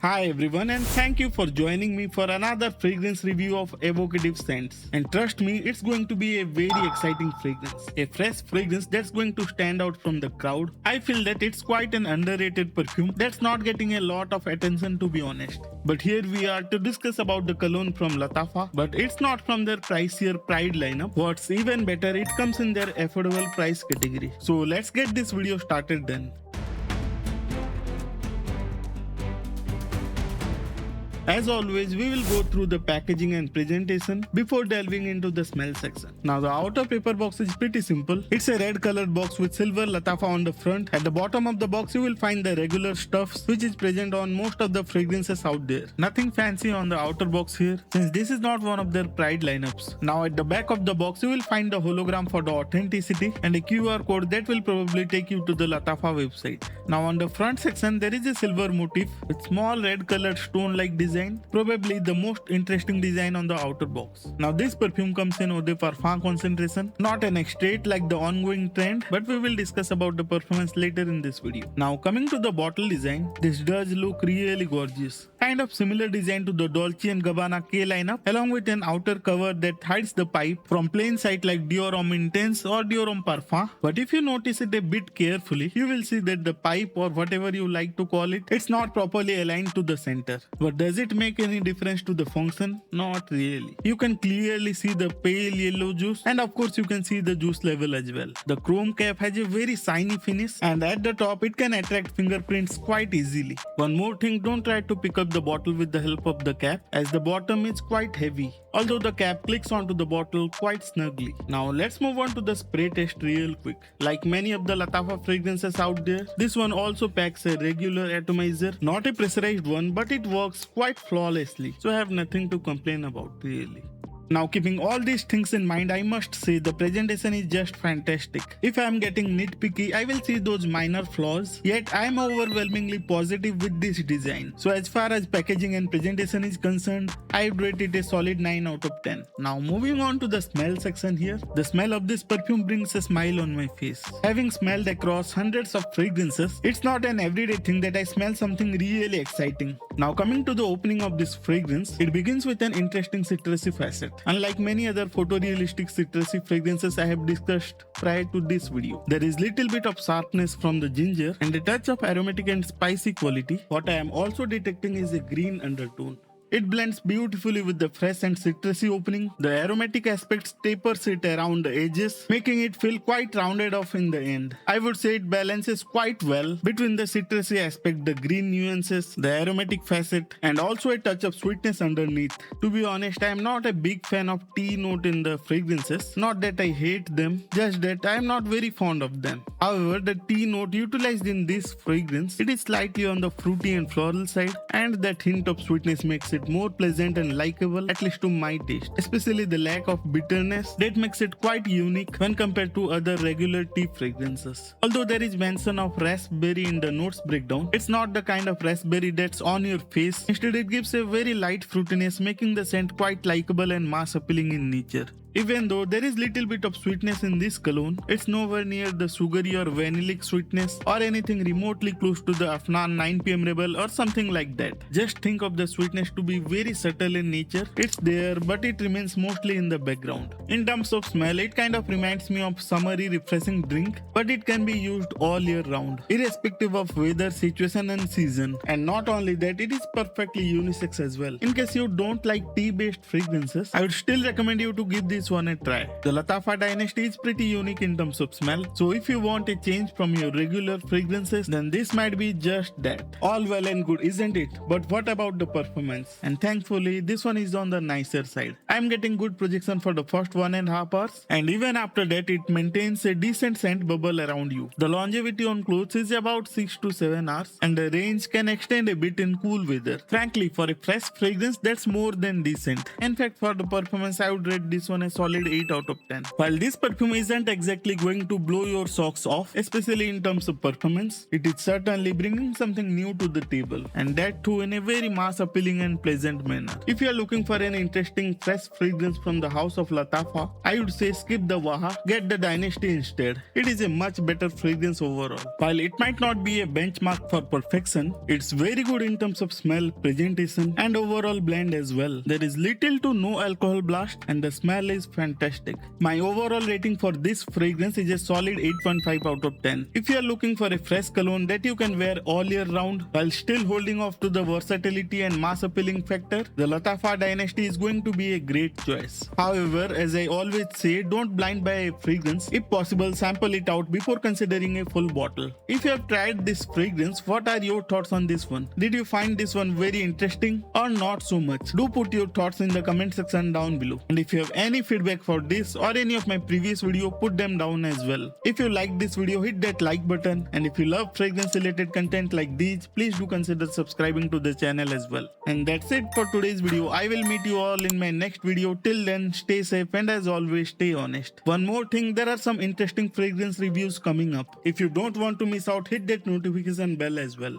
Hi everyone, and thank you for joining me for another fragrance review of evocative scents. And trust me, it's going to be a very exciting fragrance. A fresh fragrance that's going to stand out from the crowd. I feel that it's quite an underrated perfume that's not getting a lot of attention, to be honest. But here we are to discuss about the cologne from Lattafa, but it's not from their pricier Pride lineup. What's even better, it comes in their affordable price category. So let's get this video started then. As always, we will go through the packaging and presentation before delving into the smell section. Now the outer paper box is pretty simple. It's a red colored box with silver Lattafa on the front. At the bottom of the box you will find the regular stuffs which is present on most of the fragrances out there. Nothing fancy on the outer box here since this is not one of their Pride lineups. Now at the back of the box you will find the hologram for the authenticity and a QR code that will probably take you to the Lattafa website. Now on the front section there is a silver motif with small red colored stone like design. Probably the most interesting design on the outer box. Now this perfume comes in Eau de Parfum concentration, not an extrait like the ongoing trend, but we will discuss about the performance later in this video. Now coming to the bottle design, this does look really gorgeous. Kind of similar design to the Dolce & Gabbana K lineup, along with an outer cover that hides the pipe from plain sight like Dior Homme Intense or Dior Homme Parfum. But if you notice it a bit carefully, you will see that the pipe, or whatever you like to call it, it's not properly aligned to the center. But does it make any difference to the function? Not really. You can clearly see the pale yellow juice, and of course you can see the juice level as well. The chrome cap has a very shiny finish, and at the top it can attract fingerprints quite easily. One more thing, don't try to pick up the bottle with the help of the cap, as the bottom is quite heavy, although the cap clicks onto the bottle quite snugly. Now let's move on to the spray test real quick. Like many of the Lattafa fragrances out there, this one also packs a regular atomizer, not a pressurized one, but it works quite flawlessly, so I have nothing to complain about really. Now keeping all these things in mind, I must say the presentation is just fantastic. If I am getting nitpicky, I will see those minor flaws, yet I am overwhelmingly positive with this design. So as far as packaging and presentation is concerned, I would rate it a solid 9 out of 10. Now moving on to the smell section here. The smell of this perfume brings a smile on my face. Having smelled across hundreds of fragrances, it's not an everyday thing that I smell something really exciting. Now coming to the opening of this fragrance, it begins with an interesting citrusy facet. Unlike many other photorealistic citrusy fragrances I have discussed prior to this video, there is little bit of sharpness from the ginger and a touch of aromatic and spicy quality. What I am also detecting is a green undertone. It blends beautifully with the fresh and citrusy opening. The aromatic aspects tapers it around the edges, making it feel quite rounded off in the end. I would say it balances quite well between the citrusy aspect, the green nuances, the aromatic facet, and also a touch of sweetness underneath. To be honest, I am not a big fan of tea note in the fragrances. Not that I hate them, just that I am not very fond of them. However, the tea note utilized in this fragrance, it is slightly on the fruity and floral side, and that hint of sweetness makes it more pleasant and likable, at least to my taste. Especially the lack of bitterness that makes it quite unique when compared to other regular tea fragrances. Although there is mention of raspberry in the notes breakdown, it's not the kind of raspberry that's on your face. Instead, it gives a very light fruitiness, making the scent quite likable and mass appealing in nature. Even though there is little bit of sweetness in this cologne, it's nowhere near the sugary or vanillic sweetness or anything remotely close to the Afnan 9 PM Rebel or something like that. Just think of the sweetness to be very subtle in nature. It's there, but it remains mostly in the background. In terms of smell, it kind of reminds me of summery refreshing drink, but it can be used all year round, irrespective of weather, situation and season. And not only that, it is perfectly unisex as well. In case you don't like tea-based fragrances, I would still recommend you to give this one a try. The Lattafa Dynasty is pretty unique in terms of smell, so if you want a change from your regular fragrances, then this might be just that. All well and good, isn't it? But what about the performance? And thankfully, this one is on the nicer side. I am getting good projection for the first 1.5 hours, and even after that, it maintains a decent scent bubble around you. The longevity on clothes is about 6 to 7 hours, and the range can extend a bit in cool weather. Frankly, for a fresh fragrance, that's more than decent. In fact, for the performance, I would rate this one as solid 8 out of 10. While this perfume isn't exactly going to blow your socks off, especially in terms of performance, it is certainly bringing something new to the table, and that too in a very mass appealing and pleasant manner. If you are looking for an interesting fresh fragrance from the house of Lattafa, I would say skip the Waha, get the Dynasty instead. It is a much better fragrance overall. While it might not be a benchmark for perfection, it's very good in terms of smell, presentation, and overall blend as well. There is little to no alcohol blast, and the smell is fantastic. My overall rating for this fragrance is a solid 8.5 out of 10. If you are looking for a fresh cologne that you can wear all year round while still holding off to the versatility and mass appealing factor, the Lattafa Dynasty is going to be a great choice. However, as I always say, don't blind buy a fragrance. If possible, sample it out before considering a full bottle. If you have tried this fragrance, what are your thoughts on this one? Did you find this one very interesting or not so much? Do put your thoughts in the comment section down below. And if you have any feedback for this or any of my previous video, put them down as well. If you liked this video, hit that like button, and if you love fragrance related content like these, please do consider subscribing to the channel as well. And that's it for today's video. I will meet you all in my next video. Till then, stay safe and as always, stay honest. One more thing, there are some interesting fragrance reviews coming up. If you don't want to miss out, hit that notification bell as well.